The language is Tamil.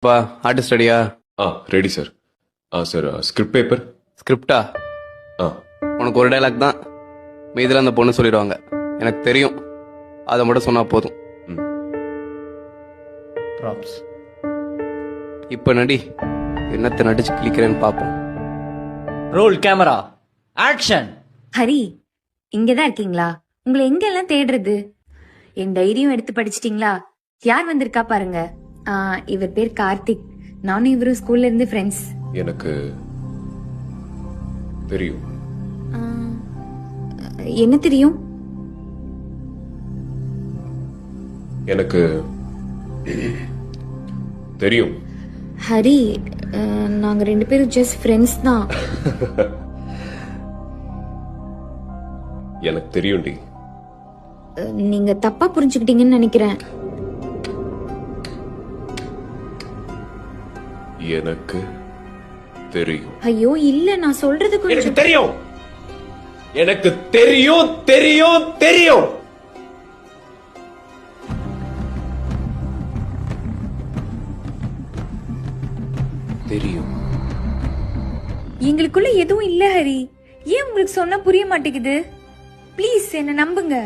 பா ஆர்டிஸ்ட் ரெடியா? Ready sir. Sir script paper. ஸ்கிரிப்டா? உனக்கு ஒரு டைலாக் தான், மீதில் அந்த பொண்ணு சொல்லிடுவாங்க. எனக்கு தெரியும், அதை மட்டும் சொன்னா போதும். இப்ப நடி, என்னத்தை நடிச்சு கிளிக்கிறேன்னு பாப்போம். Role camera action. ஹரி, இங்கதான் இருக்கீங்களா? உங்களை எங்கெல்லாம் தேடுறது? என் டைரியும் எடுத்து படிச்சிட்டீங்களா? யார் வந்திருக்கா பாருங்க. இவர் பேர் கார்த்திக். நானும் இவரும் ஸ்கூல்ல இருந்து ஃப்ரெண்ட்ஸ். எனக்கு தெரியும். என்ன தெரியும்? எனக்கு தெரியும். ஹரி, நாங்க 2 பேரும் ஜஸ்ட் ஃப்ரெண்ட்ஸ் தான். எனக்கு தெரியும்டி. நீங்க தப்பா புரிஞ்சுக்கிட்டீங்கன்னு நினைக்கிறேன். எனக்கு தெரியும். ஐயோ இல்ல, நான் சொல்றது எனக்கு கொஞ்சம் தெரியும். எனக்கு தெரியும் தெரியும் தெரியும். தெரியும். எங்களுக்குள்ள எதுவும் இல்ல ஹரி. ஏன் உங்களுக்கு சொன்னா புரிய மாட்டேங்குது? ப்ளீஸ் என்ன நம்புங்க.